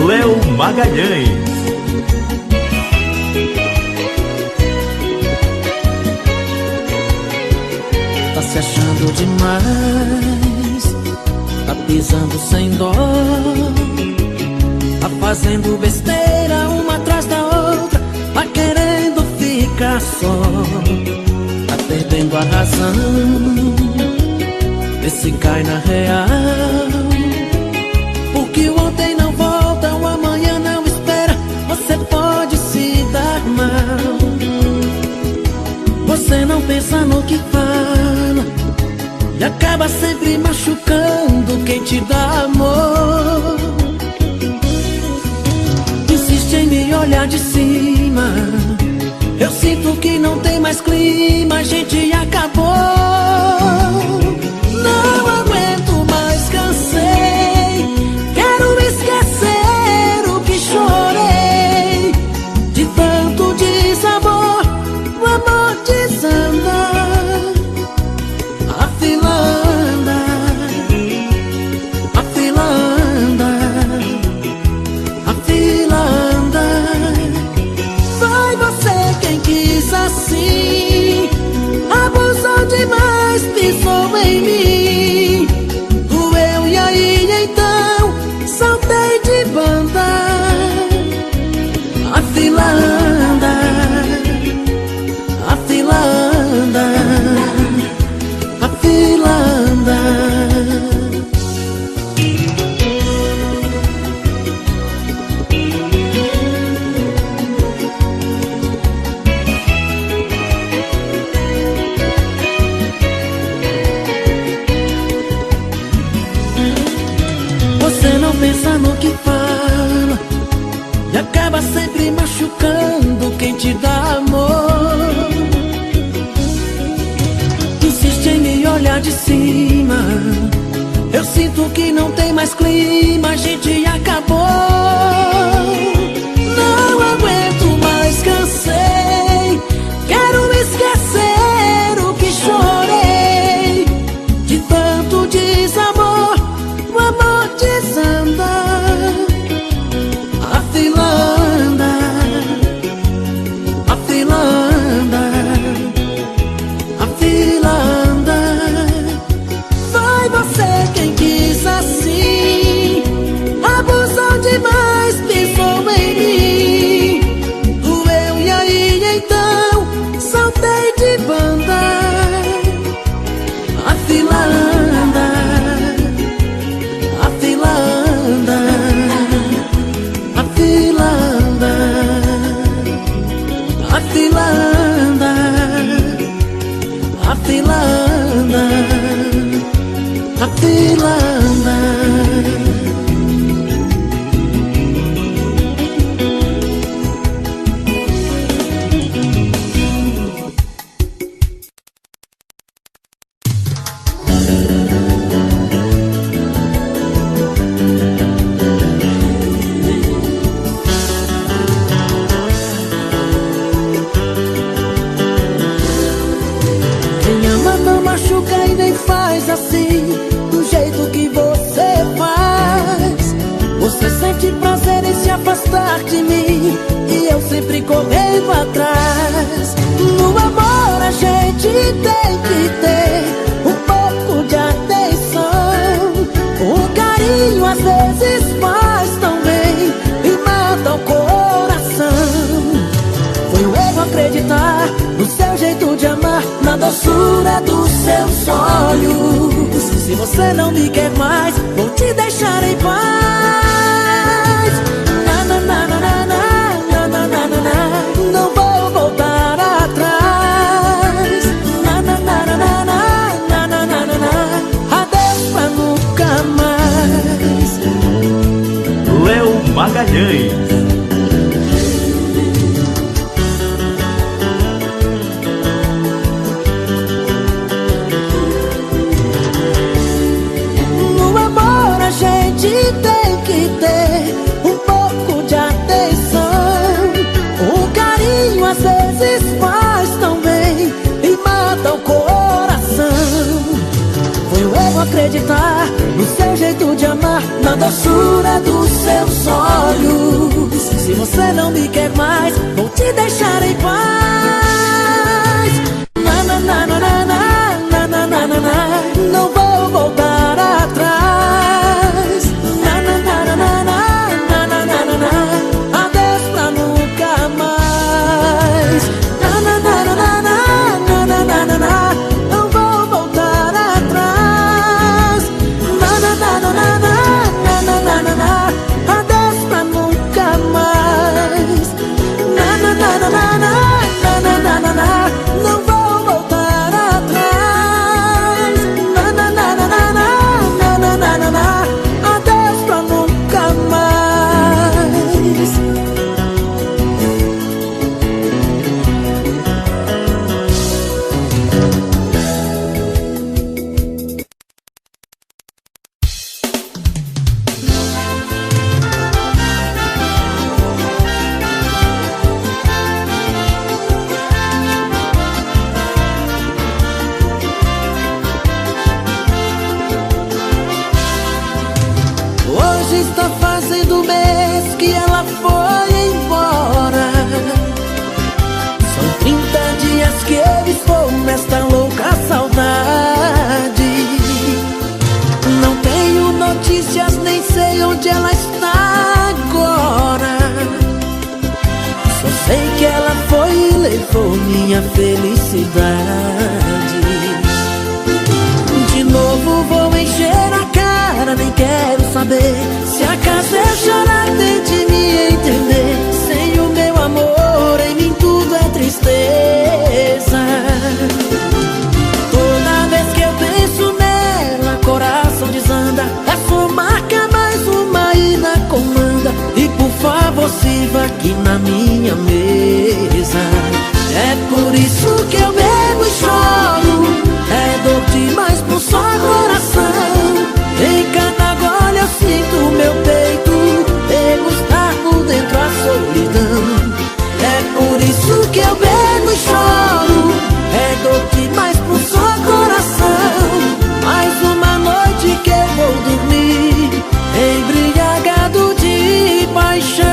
Léo Magalhães. Tá se achando demais, tá pisando sem dó, tá fazendo besteira uma atrás da outra, tá querendo ficar só, tá perdendo a razão, vê se cai na real. Porque o ontem não volta, o amanhã não espera, você pode se dar mal. Você não pensa no que fala e acaba sempre machucando quem te dá amor. Insiste em me olhar de cima, eu sinto que não tem mais clima, a gente acabou. Não aguento mais, cansei, quero esquecer o que chorei. De tanto desamor, o amor desanda, a fila anda, a fila anda, a fila anda. Foi você quem quis assim, abusou demais, pisou em mim, doeu e aí então saltei de banda. A fila anda, a fila anda, a fila anda. Você não pensa no que fala e acaba sempre machucando quem te dá amor. Insiste em me olhar de cima, eu sinto que não tem mais clima, a gente acabou. Não aguento mais, cansei, quero esquecer o que chorei. De tanto desamor, o amor desanda, a fila anda, a fila anda, a fila anda. Foi você quem quis assim, abusou demais, pisou em mim, doeu e aí então saltei de banda. A fila anda, a fila anda, a fila anda, a fila anda, a fila anda, a fila anda. Quem ama não machuca e nem faz assim, do jeito que você faz. Você sente prazer em se afastar de mim e eu sempre correndo atrás. No amor a gente tem que ter um pouco de atenção. O carinho às vezes faz tão bem e mata o coração. Foi um erro acreditar no seu jeito de amar, na doçura dos seus olhos. Se você não me quer mais, vou te deixar em paz. Na, na, na, na, na, na, na, na, na, na. Não vou voltar atrás. Na, na, na, na, na, na, na, na, na, na. Adeus pra nunca mais. Léo Magalhães. A gente tem que ter um pouco de atenção. O carinho às vezes faz tão bem e mata o coração. Foi um erro acreditar acreditar no seu jeito de amar, na doçura dos seus olhos. Se você não me quer mais, vou te deixar em paz. Na na na na na na na na na na, não vou voltar atrás. Na na na na na na na na na na, adeus pra nunca mais. Na na na na na na na na na na, não vou voltar atrás. Na na na na na na na na na na, adeus pra nunca mais. Na na na na na na na na na na, não vou voltar atrás. Na na na na na na na na na na, adeus pra nunca mais. Hoje está fazendo um mês que ela foi embora. São 30 dias que eu estou nesta louca saudade. Não tenho notícias, nem sei onde ela está agora. Só sei que ela foi e levou minha felicidade. De novo vou encher a cara, nem quero saber. Se acaso eu chorar, tente me entender. Sem o meu amor, em mim tudo é tristeza. Toda vez que eu penso nela, coração desanda. Essa marca mais uma ida comanda. E por favor, sirva aqui na minha mesa. É por isso que eu bebo e choro. É dor demais pro só coração. Em cada gole eu sinto meu peito degustar por dentro a solidão. É por isso que eu bebo e choro. É dor demais pro só coração. Mais uma noite que eu vou dormir embriagado de paixão.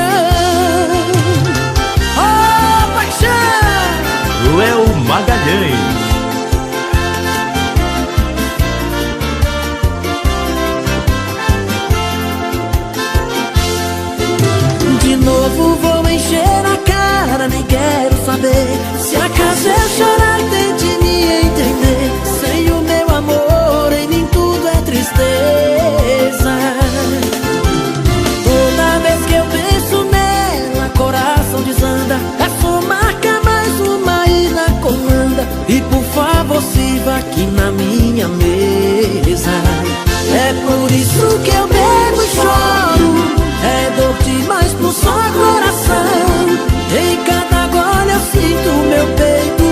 Oh, paixão! Léo Magalhães. De novo vou encher a cara, nem quero saber. Se acaso eu chorar, tente me entender. Sem o meu amor, em mim tudo é tristeza. Toda vez que eu penso nela, coração desanda. Essa marca mais uma ida comanda. E por favor, sirva aqui na minha mesa. É por isso que eu bebo e choro. É dor demais pro só coração. Em cada gole eu sinto meu peito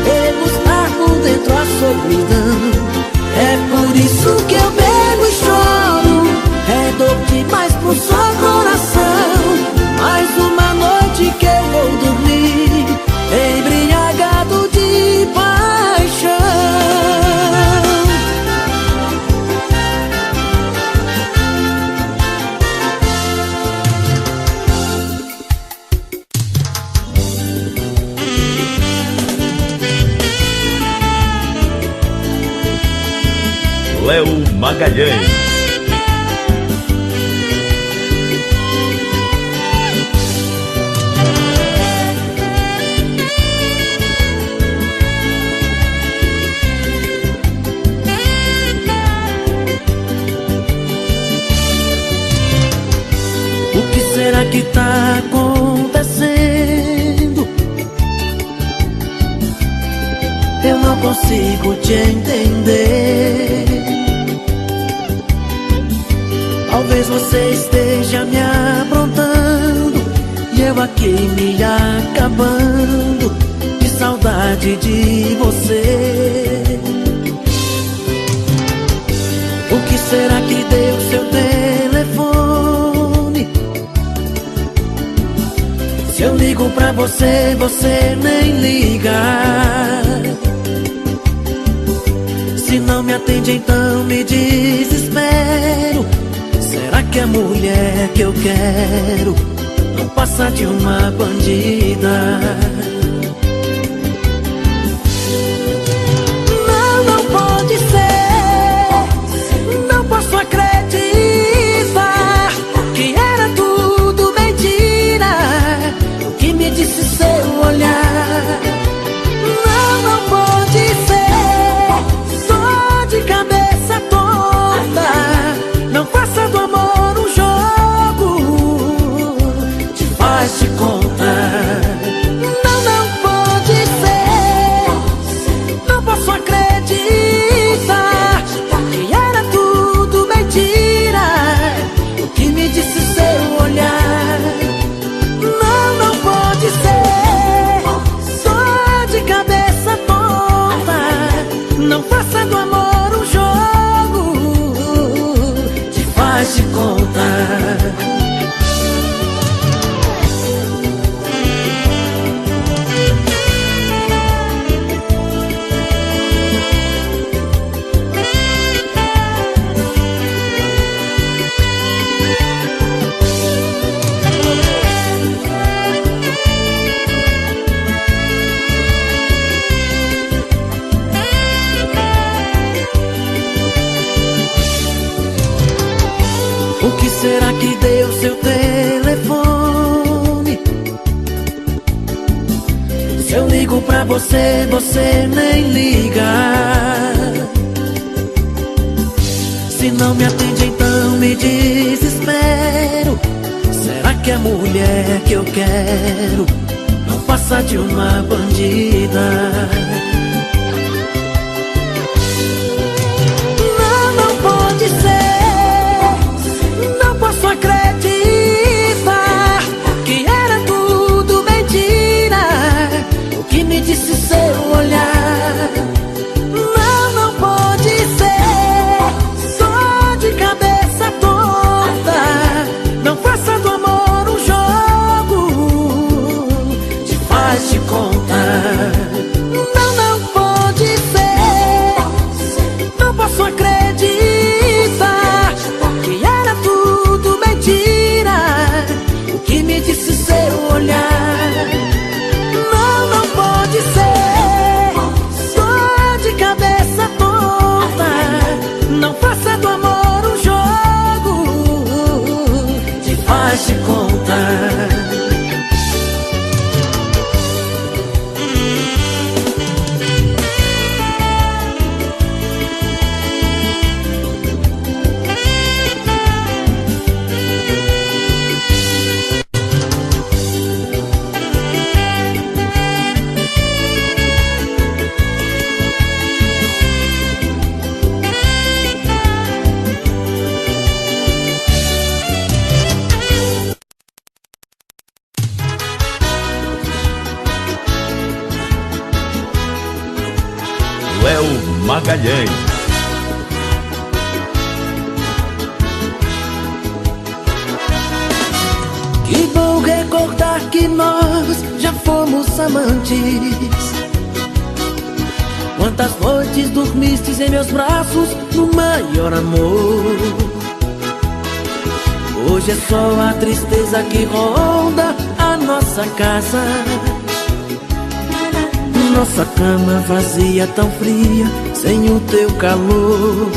degustar por dentro a solidão. É por isso que eu bebo e choro. É dor demais pro só coração. Mais uma noite que eu vou dormir embriagado de paixão. Léo Magalhães. O que será que tá acontecendo? Eu não consigo te entender. Talvez você esteja me aprontando e eu aqui me acabando de saudade de você. O que será que deu seu telefone? Se eu ligo pra você, você nem liga. Se não me atende, atende, então me desespero. Será que é a mulher que eu quero não passa de uma bandida? Não, não pode ser. Não posso acreditar que era tudo mentira o que me disse seu olhar. Não, não pode ser. Só de cabeça tonta. Não faça do amor um jogo, te faz de conta. Não, não pode ser. Não posso acreditar que era tudo mentira o que me disse seu olhar. Não, não pode ser. Só de cabeça tonta. Não faça do amor um jogo, te faz de conta. O que será que deu seu telefone? Se eu ligo pra você, você nem liga. Se não me atende, então me desespero. Será que é a mulher que eu quero não passa de uma bandida? Não, não pode ser. Não posso acreditar que era tudo mentira o que me disse seu olhar. Não, não pode ser. Só de cabeça tonta. Não faça do amor um jogo, te faz de conta. Não, não pode ser. Não posso acreditar que era tudo mentira o que me disse seu olhar. Não, não pode ser. Só de cabeça tonta. Não faça do amor um jogo, te faz de conta. Léo Magalhães. Que bom recordar que nós já fomos amantes. Quantas noites dormistes em meus braços no maior amor. Hoje é só a tristeza que ronda a nossa casa. Nossa cama vazia, tão fria, sem o teu calor.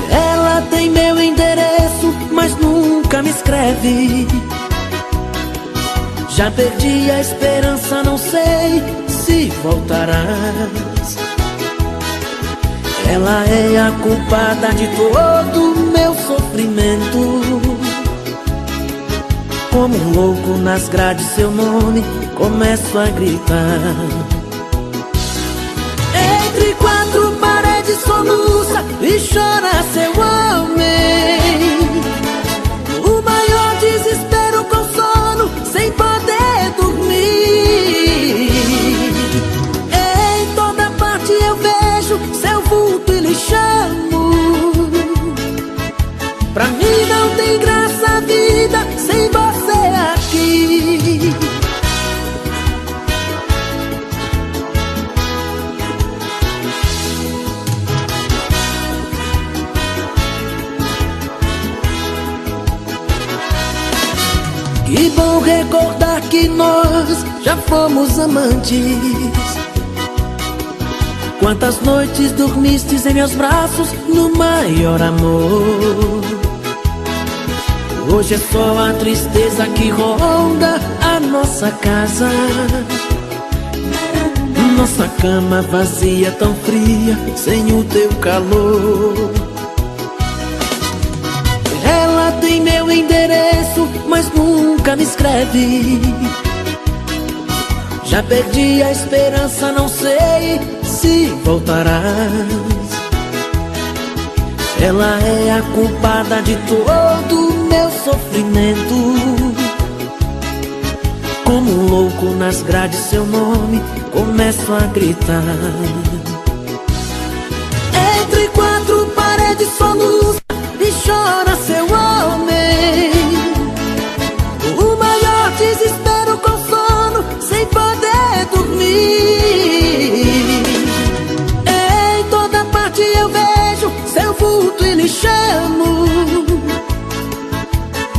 Ela tem meu endereço, mas nunca me escreve. Já perdi a esperança, não sei se voltarás. Ela é a culpada de todo o meu sofrimento. Como um louco nas grades, seu nome começo a gritar. Entre quatro paredes soluça e chora seu homem. O maior desespero com sono, sem poder dormir. Em toda parte eu vejo seu vulto e lhe chamo. Pra mim não tem graça a vida sem você aqui. bom recordar que nós já fomos amantes. Quantas noites dormistes em meus braços no maior amor. Hoje é só a tristeza que ronda a nossa casa. Nossa cama vazia, tão fria, sem o teu calor. Ela tem meu endereço, mas nunca me escreve. Já perdi a esperança, não sei se voltarás. Ela é a culpada de todo o meu sofrimento. Como um louco nas grades, seu nome começo a gritar. Entre quatro paredes soluça e chora seu homem. O maior desespero com sono, sem poder dormir. Em toda parte eu vejo seu vulto e lhe chamo.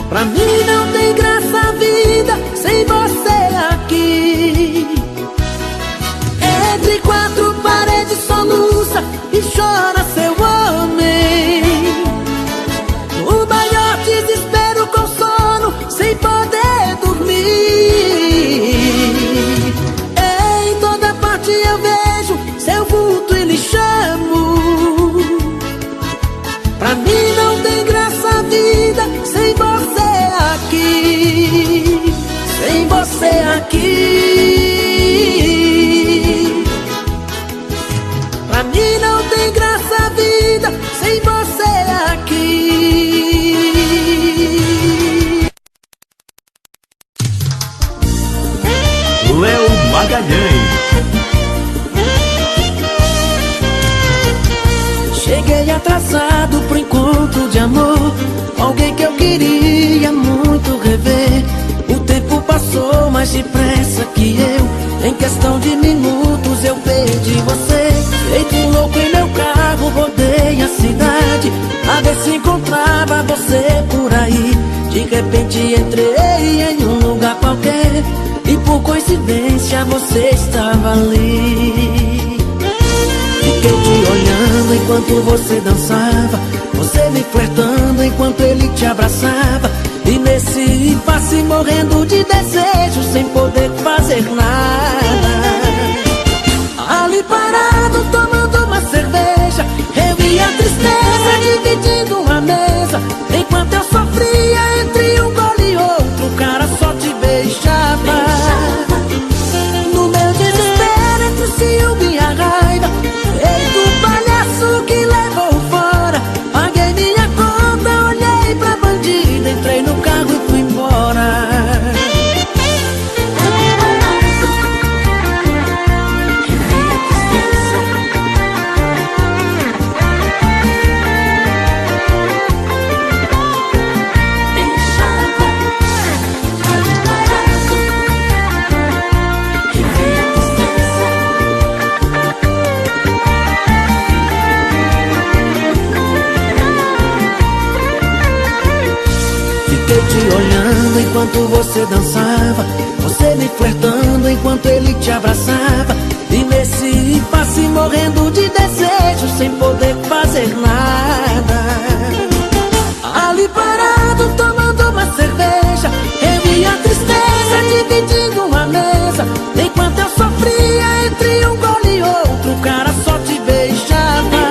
Pra mim não tem graça a vida sem você aqui. Entre quatro paredes soluça e chora seu homem. O maior desespero com sono, sem poder dormir. Em toda parte eu vejo seu vulto e lhe chamo. Pra mim não tem graça a vida sem você aqui. Sem você aqui. Pra mim não tem graça a vida sem você aqui. Léo Magalhães. Cheguei atrasado pro encontro de amor, alguém que eu queria muito rever. O tempo passou mais depressa que eu. Em questão de minutos eu perdi você. Feito um louco em meu carro, rodei a cidade a ver se encontrava você por aí. De repente entrei em um lugar qualquer e por coincidência você estava ali. Fiquei te olhando enquanto você dançava, você me flertando enquanto ele te abraçava. E nesse impasse morrendo de desejo, sem poder fazer nada. Ali parado tomando uma cerveja, eu e a tristeza dividindo a mesa. Enquanto eu sofria entre um gole e outro, o cara só te beijava. No meu desespero entre o ciúme e a raiva, feito um palhaço que levou fora. Paguei minha conta, olhei pra bandida, entrei no carro e fui embora. Fiquei te olhando enquanto você dançava, você me flertando enquanto ele te abraçava. E nesse impasse morrendo de desejo, sem poder fazer nada. Ali parado tomando uma cerveja, eu e a tristeza dividindo uma mesa. Enquanto eu sofria entre um gole e outro, o cara só te beijava.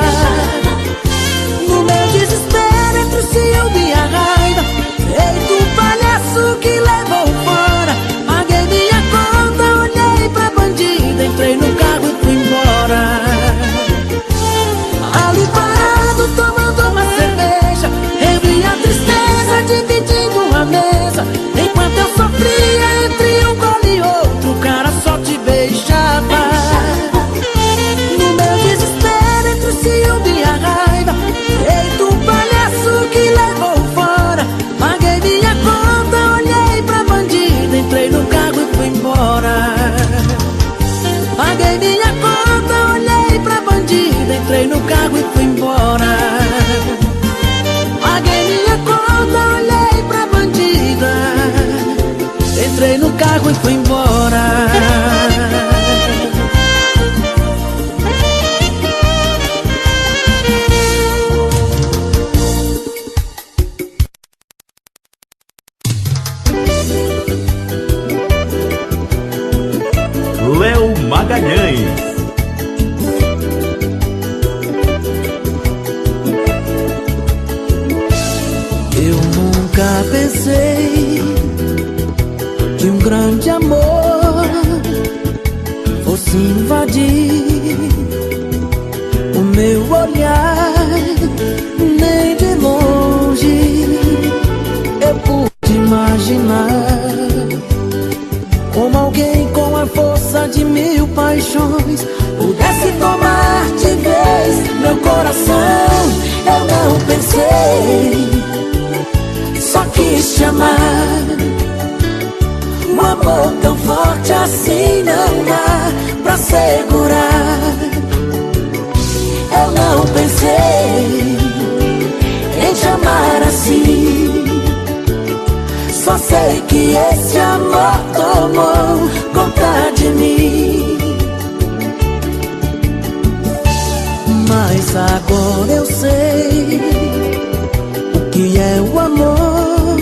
No meu desespero entre o ciúme e a raiva, feito um palhaço que levou fora. Paguei minha conta, olhei pra bandida, entrei no carro e fui embora. Ali parado tomando uma cerveja, eu e a tristeza dividindo uma mesa. Enquanto eu sofria entre um gole e outro, o cara só te beijava. No meu desespero entre o ciúme e a raiva, feito um palhaço que levou fora. Paguei minha conta, olhei pra bandida, entrei no carro e fui embora. Paguei minha conta, olhei pra bandida, entrei no carro e fui embora. Paguei minha conta, olhei pra bandida, escondi o meu olhar, nem de longe eu pude imaginar como alguém com a força de 1000 paixões pudesse tomar de vez meu coração. Eu não pensei, só quis te amar. Um amor tão forte assim não dá pra segurar. Eu não pensei em te amar assim. Só sei que esse amor tomou conta de mim. Mas agora eu sei o que é o amor.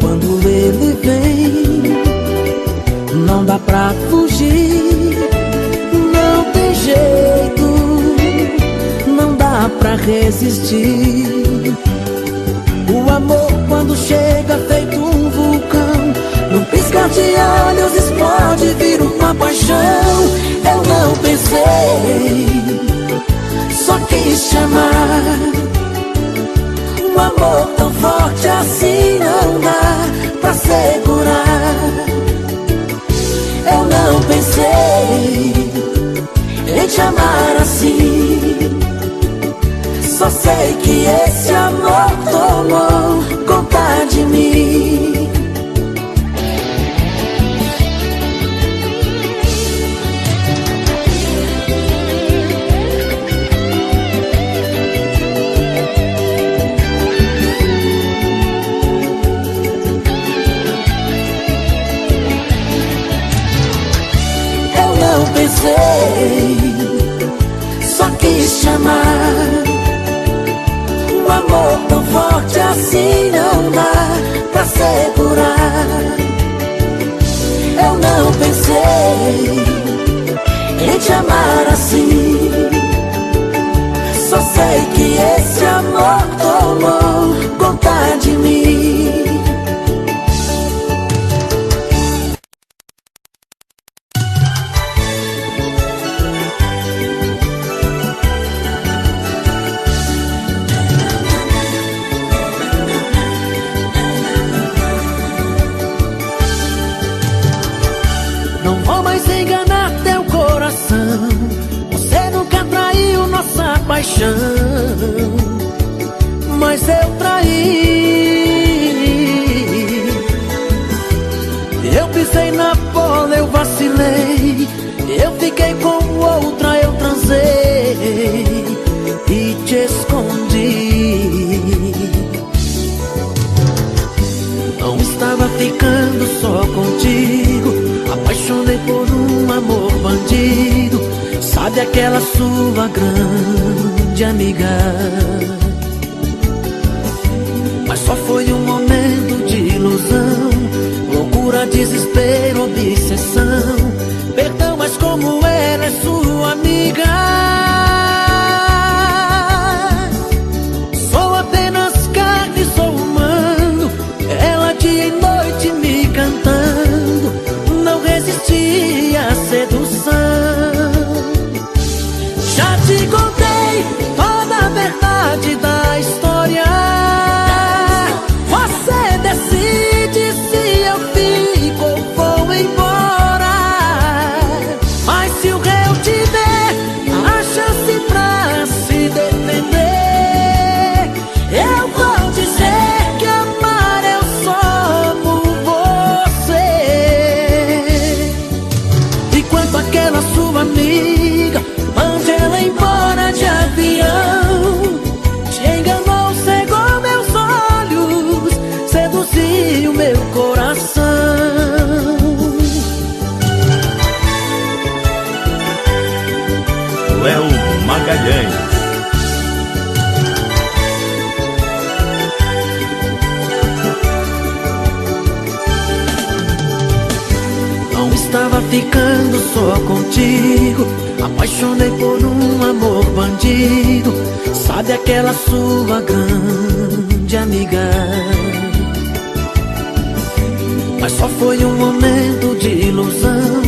Quando ele vem, não dá pra fugir. Não tem jeito, não dá pra resistir. O amor quando chega feito um vulcão, num piscar de olhos explode, vira uma paixão. Eu não pensei, só quis te amar. Um amor tão forte assim não dá pra segurar. Eu não pensei em te amar assim. Só sei que esse amor tomou conta de mim. Eu não pensei, só quis te amar. Um amor tão forte assim não dá pra segurar. Eu não pensei em te amar assim. Só sei que esse amor tomou conta de mim. Não vou mais enganar teu coração. Você nunca traiu nossa paixão, mas eu traí. Eu pisei na bola, eu vacilei. Eu fiquei com outra, eu transei e te escondi. Não estava ficando só contigo, apaixonei por um amor bandido. Sabe aquela sua grande amiga? Mas só foi um momento de ilusão, loucura, desespero, obsessão. Perdão, mas como ela é sua amiga, sou apenas carne, sou humano. Ela dia e noite me cantando, não resisti à sedução. Já te contei toda a verdade da história. Você decide se eu fico ou vou embora. Mas se o réu tiver a chance pra se defender, eu vou dizer que amar eu só amo você. E quanto àquela sua amiga, mande ela embora de avião. Te enganou, cegou meus olhos, seduziu meu coração. Léo Magalhães. Não estava ficando só contigo, apaixonei por um amor bandido. Sabe aquela sua grande amiga? Mas só foi um momento de ilusão,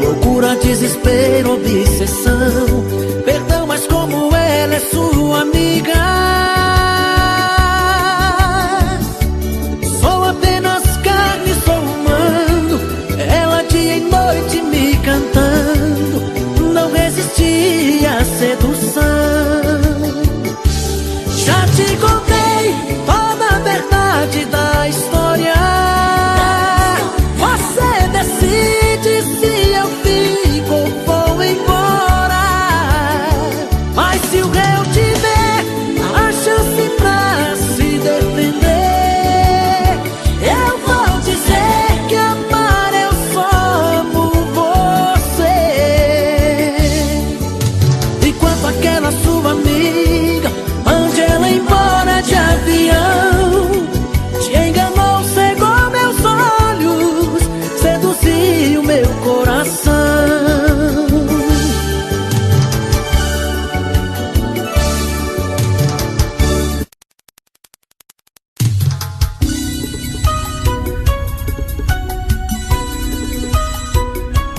loucura, raiva, desespero, obsessão. Perdão, mas como ela é sua amiga, sou apenas carne, sou humano. Ela dia e noite me cantando, não resisti à sedução. Já te contei toda a verdade da história. Você decide se eu fico ou vou embora. Mas se o réu tiver a chance pra se defender, eu vou dizer que amar eu só amo você. Enquanto aquela sua amiga mande ela embora de avião, te enganou, cegou meus olhos, seduziu meu coração.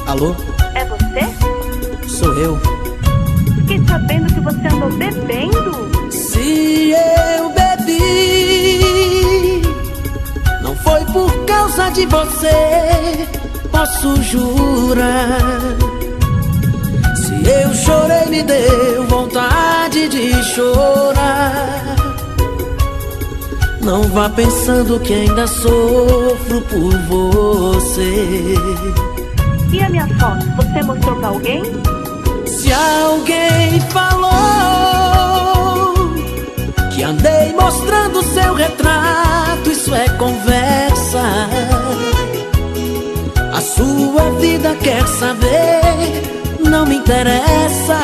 Alô? É você? Sou eu. Fiquei sabendo que você andou bebendo. Se eu bebi, não foi por causa de você, posso jurar. Se eu chorei, me deu vontade de chorar. Não vá pensando que ainda sofro por você. E a minha foto, você mostrou pra alguém? Se alguém falou que andei mostrando seu retrato, isso é conversa. A sua vida quer saber, não me interessa.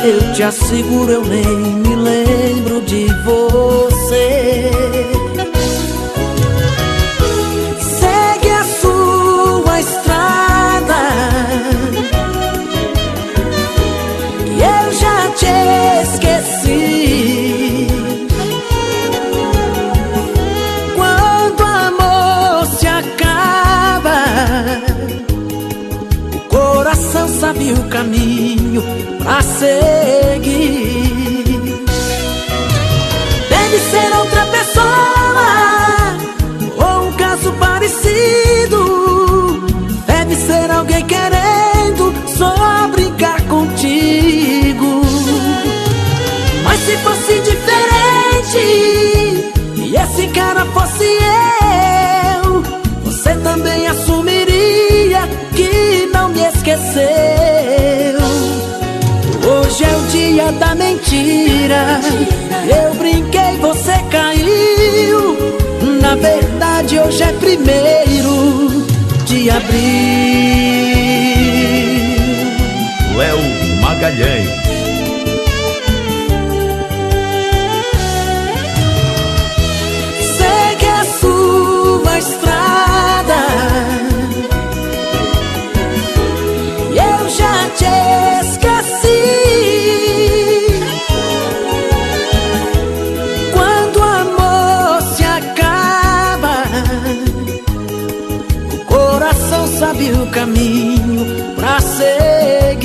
Eu te asseguro, eu nem me lembro de você. Segue a sua estrada, e eu já te esqueci. Quando o amor se acaba, o coração sabe o caminho pra seguir. Deve ser outra pessoa, ou um caso parecido. Deve ser alguém querendo só brincar contigo. Mas se fosse diferente e esse cara fosse eu, você também assumiria que não me esqueceu. Hoje é o dia da mentira. Eu brinquei, você caiu. Na verdade hoje é 1º de abril. Léo Magalhães. Segue a sua estrada, e eu já te esqueci. Quando o amor se acaba, o coração sabe o caminho pra seguir.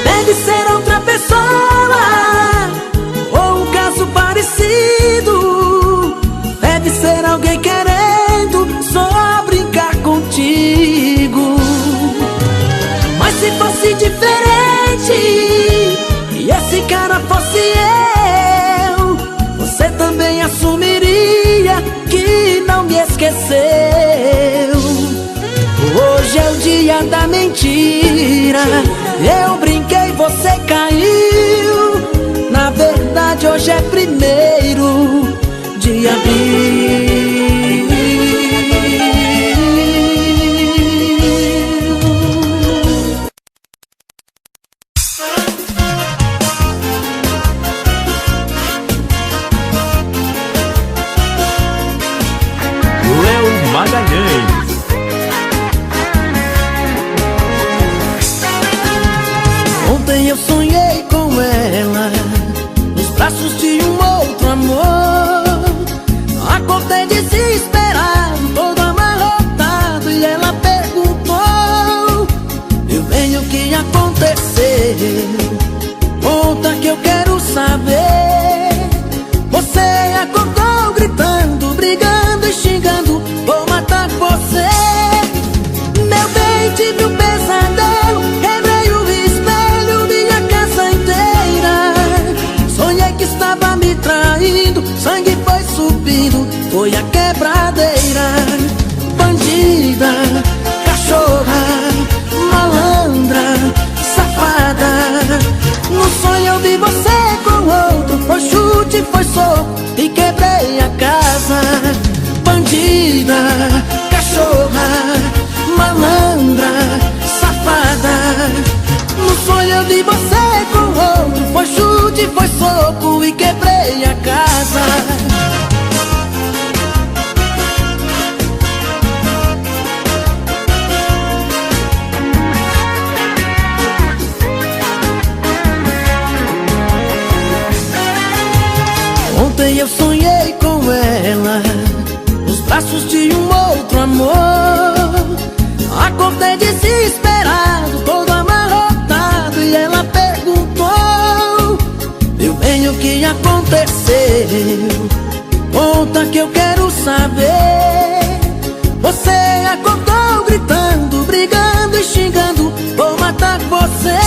Deve ser outra pessoa, ou um caso parecido. Deve ser alguém querendo só brincar contigo. Mas se fosse diferente e esse cara fosse eu, você também assumiria que não me esqueceu. Hoje é o dia da mentira. Eu brinquei, você caiu. Na verdade hoje é 1º de abril. Léo Magalhães. Ontem eu sonhei com ela, nos braços de um outro amor. Acordei desesperado, todo amarrotado. aconteceu? Conta que eu quero saber. Você acordou gritando, brigando e xingando, vou matar você. Meu bem, tive um pesadelo, quebrei o espelho, minha casa inteira. Sonhei que estava me traindo, sangue foi subindo, foi a quebradeira. Bandida, cachorra, malandra, safada. No sonho eu vi você com outro, foi chute, foi soco e quebrei a casa. Bandida, cachorra, malandra, safada. No sonho eu vi você com outro, foi chute, foi soco e quebrei a casa. Ontem eu sonhei com ela, nos braços de um outro amor. Acordei desesperado, todo amarrotado, e ela perguntou: meu bem, o que aconteceu? Conta que eu quero saber. Você acordou gritando, brigando e xingando, vou matar você.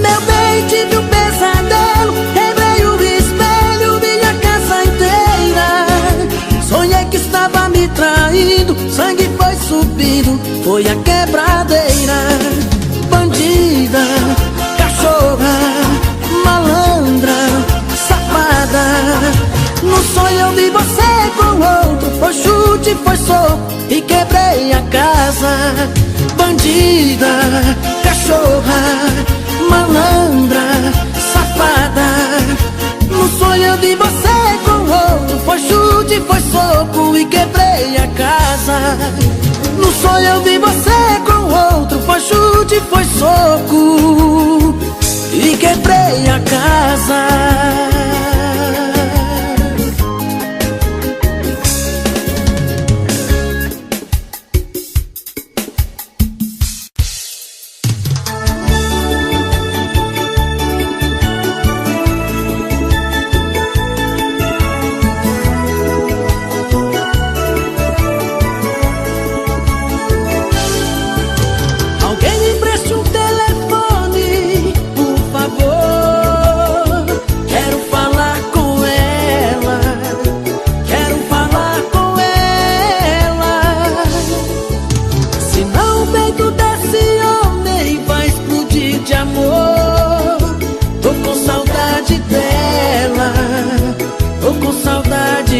Meu bem, tive um pesadelo, quebrei o espelho, minha casa inteira. Sonhei que estava me traindo, sangue foi subindo, foi a quebradeira. Bandida, cachorra, malandra, safada. No sonho eu vi você com outro, foi chute, foi soco e quebrei a casa. Bandida, cachorra, malandra, safada. No sonho eu vi você com outro, foi chute, foi soco e quebrei a casa. No sonho eu vi você com outro, foi chute, foi soco e quebrei a casa.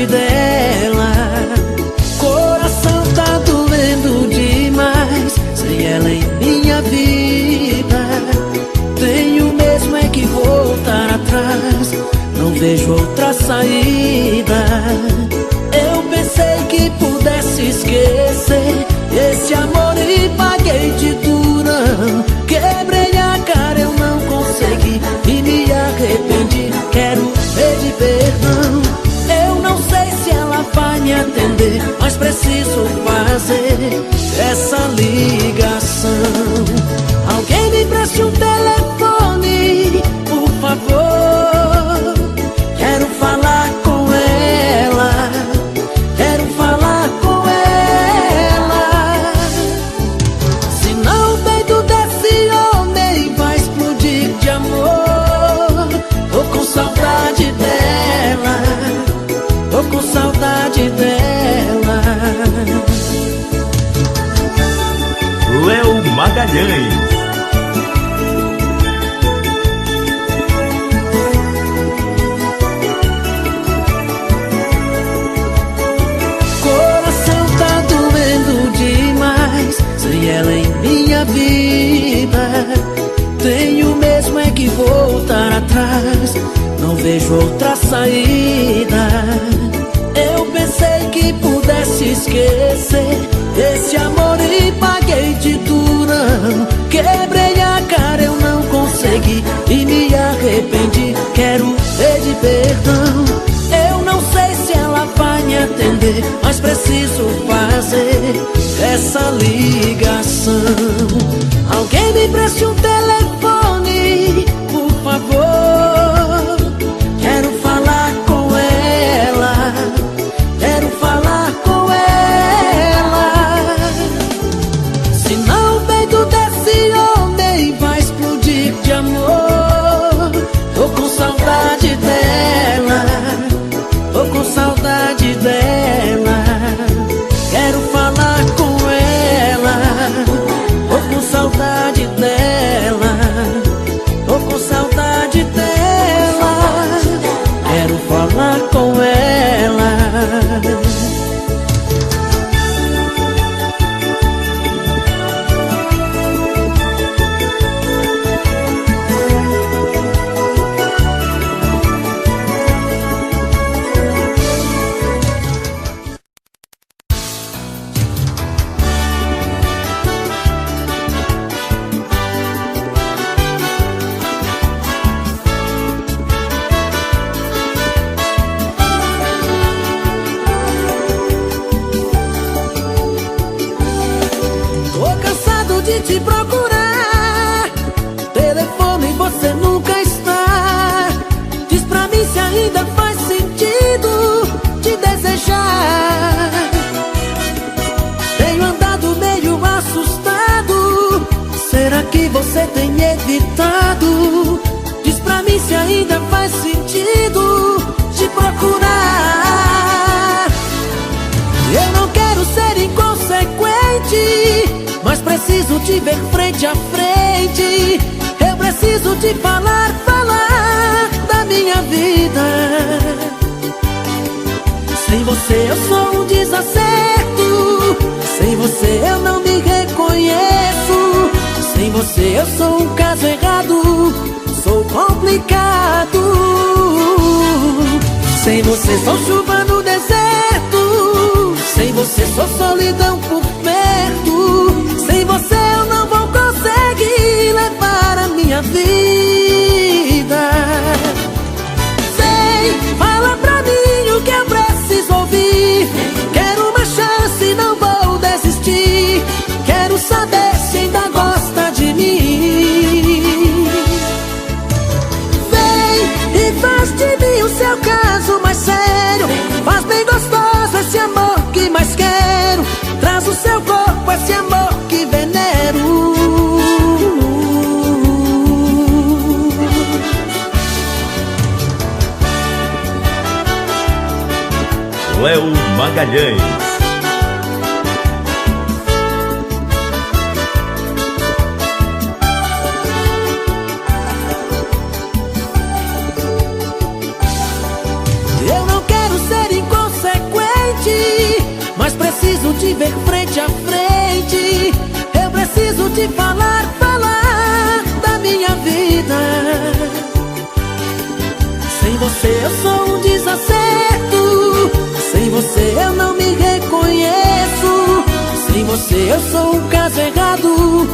Dela, coração tá doendo demais, sem ela em minha vida. Tenho mesmo é que voltar atrás, não vejo outra saída. Eu pensei que pudesse esquecer esse amor e paguei de durão. Quebrei a cara, eu não consegui e me arrependi, quero pedir perdão. Vai me atender, mas preciso fazer essa ligação. Alguém me preste um telefone, por favor. Quero falar com ela, quero falar com ela. Senão o peito desse homem vai explodir de amor. Tô com saudade dela, tô com saudade dela. Léo Magalhães. Coração tá doendo demais, sem ela em minha vida. Tenho mesmo é que voltar atrás, não vejo outra saída. Eu pensei que pudesse esquecer esse amor e paguei de durão. Quebrei a cara, eu não consegui e me arrependi, quero pedir perdão. Eu não sei se ela vai me atender, mas preciso fazer essa ligação. Alguém me preste um telefone, me evitado. Diz pra mim se ainda faz sentido te procurar. Eu não quero ser inconsequente, mas preciso te ver frente a frente. Eu preciso te falar da minha vida. Sem você eu sou um desacerto, sem você eu não me reconheço. Sem você eu sou um caso errado, sou complicado. Sem você sou chuva no deserto, sem você sou solidão por perto. Sem você eu não vou conseguir levar a minha vida. Vem, fala pra mim o que eu preciso ouvir. Quero uma chance, não vou desistir. Quero saber se ainda gosta de mim. Vem e faz de mim o seu caso mais sério. Faz bem gostoso esse amor que mais quero. Traz o seu corpo esse amor que venero. Léo Magalhães. Eu não quero ser inconsequente, mas preciso te ver frente a frente. Eu preciso te falar da minha vida. Sem você eu sou um desacerto, sem você eu não me reconheço. Sem você eu sou um caso errado,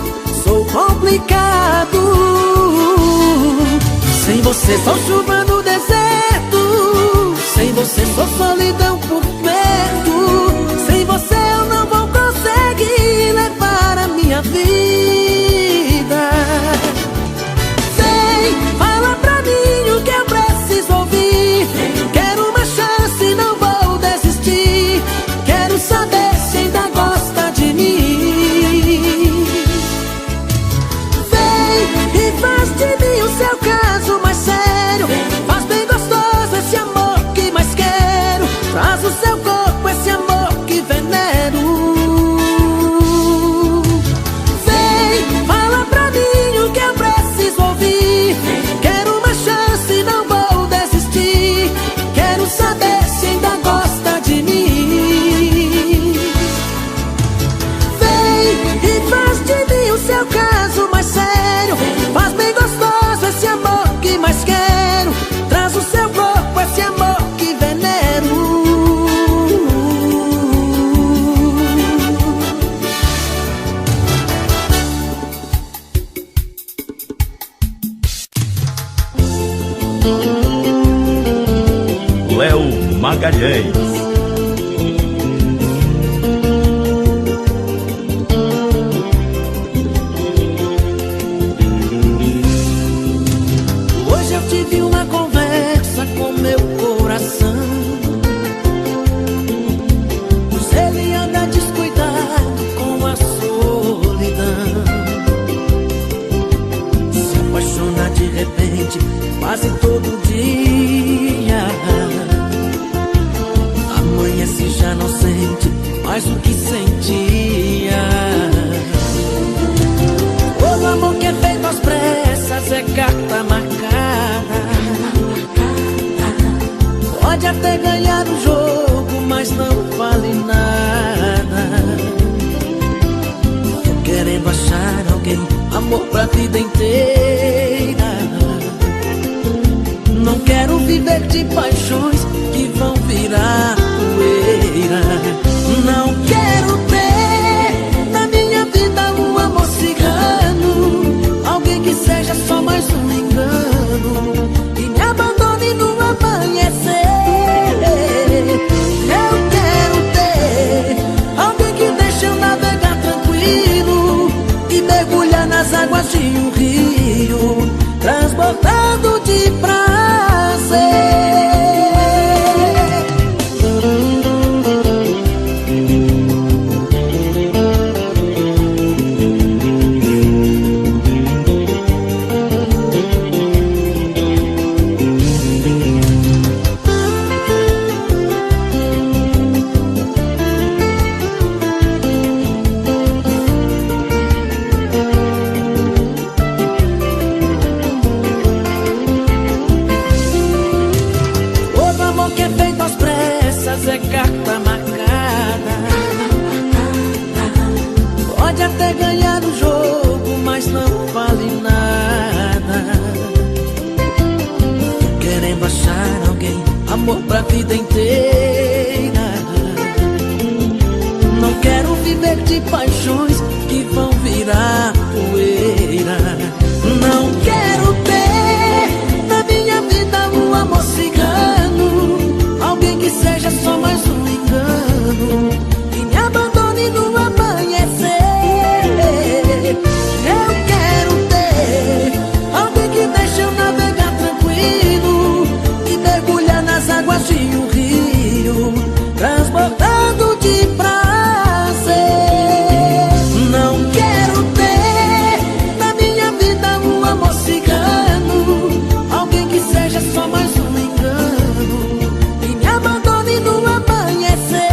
sou complicado. Sem você sou chuva no deserto, sem você sou solidão por perto. Sem você eu não vou conseguir levar a minha vida. Vem, fala pra mim o que eu preciso ouvir. Quero uma chance, não vou desistir. Quero saber se ainda gosta de mim. Vem e faz de mim o seu caso mais sério. Faz bem gostoso esse amor que mais quero. Traz o seu corpo esse amor que venero. Vem, fala pra mim o que eu preciso ouvir. Quero uma chance, não vou desistir. Quero saber se ainda gosta de mim. Vem e faz de mim o seu caso mais sério. Faz bem gostoso esse amor que mais quero. Traz o seu corpo esse amor que venero. Léo Magalhães. Hoje eu tive uma conversa com meu coração, pois ele anda descuidado com a solidão. Se apaixona de repente, quase todo dia. Amanhece já não sente mais o que sentia. Todo amor que é feito às pressas é carta marcada. Pode até ganhar o jogo, mas não vale nada. Tô querendo achar alguém, amor pra vida inteira. Não quero viver de paixões que vão virar poeira. Não quero ter na minha vida um amor cigano, alguém que seja só mais um engano e me abandone no amanhecer. Eu quero ter alguém que deixe eu navegar tranquilo e mergulhar nas águas de um rio, transbordando de prazer. amor pra vida inteira. Não quero viver de paixões que vão virar poeira. Não quero ter na minha vida um amor cigano, alguém que seja só mais um engano, que me abandone no amanhecer. Eu quero ter alguém que deixe eu navegar tranquilo e mergulhar nas águas de um rio, transbordando de prazer. Não quero ter na minha vida um amor cigano, alguém que seja só mais um engano, que me abandone no amanhecer.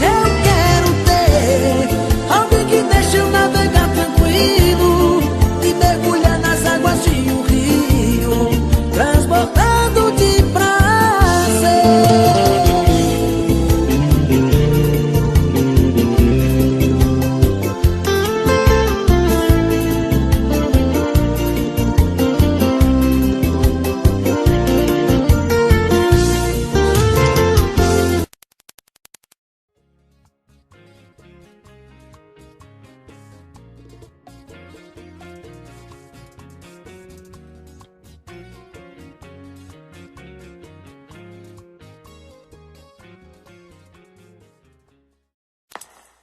Eu quero ter alguém que deixe eu navegar tranquilo e mergulhar nas águas de um rio, transbordando de prazer.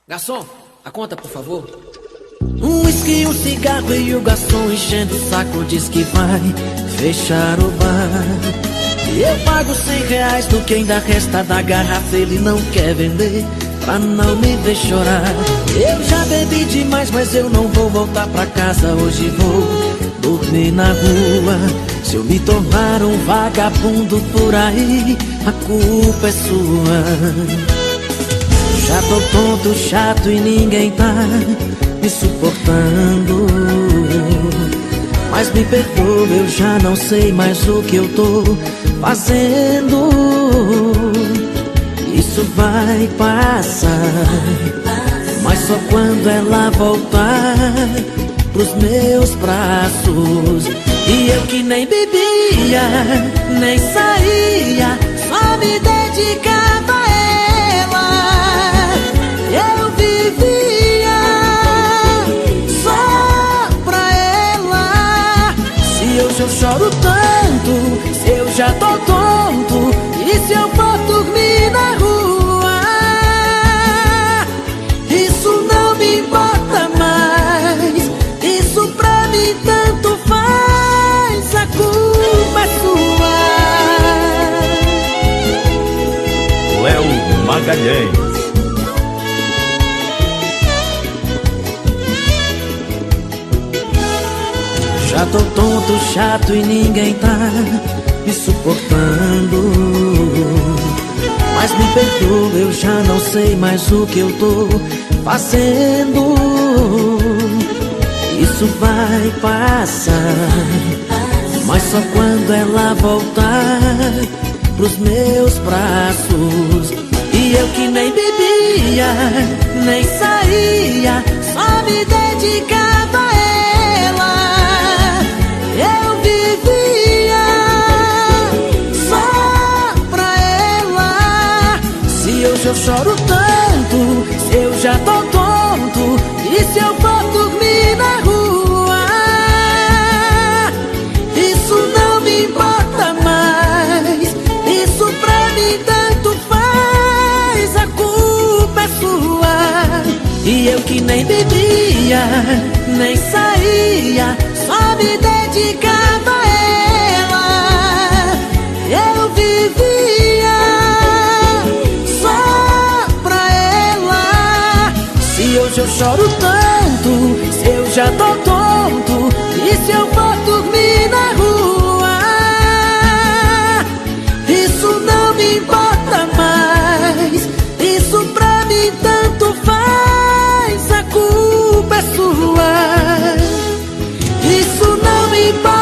Garçom, a conta, por favor. Um whisky, um cigarro e o garçom enchendo o saco diz que vai fechar o bar. E eu pago R$100 do que ainda resta da garrafa. Ele não quer vender pra não me ver chorar. Eu já bebi demais, mas eu não vou voltar pra casa. Hoje vou dormir na rua. Se eu me tornar um vagabundo por aí, a culpa é sua. Já tô tonto, chato e ninguém tá me suportando. Mas me perdoa, eu já não sei mais o que eu tô fazendo. Isso vai passar, mas só quando ela voltar pros meus braços. E eu que nem bebia, nem saía, só me dedicava a ela. Eu vivia só pra ela. Se hoje eu choro tanto, se eu já tô tonto, e se eu for dormir na rua, isso não me importa mais. Isso pra mim tanto faz, a culpa é sua. Léo Magalhães. Já tô tonto, chato e ninguém tá me suportando. Mas me perdoa, eu já não sei mais o que eu tô fazendo. Isso vai passar, mas só quando ela voltar pros meus braços. E eu que nem bebia, nem saía, só me dedicava a ela. Eu vivia só pra ela. Se hoje eu choro tanto, se eu já tô tonto, e se eu for dormir na rua, isso não me importa mais. Isso pra mim tanto faz, a culpa é sua. E eu que nem bebia, nem saía, só me dedicava a ela. Eu vivia só pra ela. Se hoje eu choro tanto, se eu já tô tonto, e se eu for dormir na rua, isso não me importa mais. Isso pra mim tanto faz, a culpa é sua. Isso não me importa.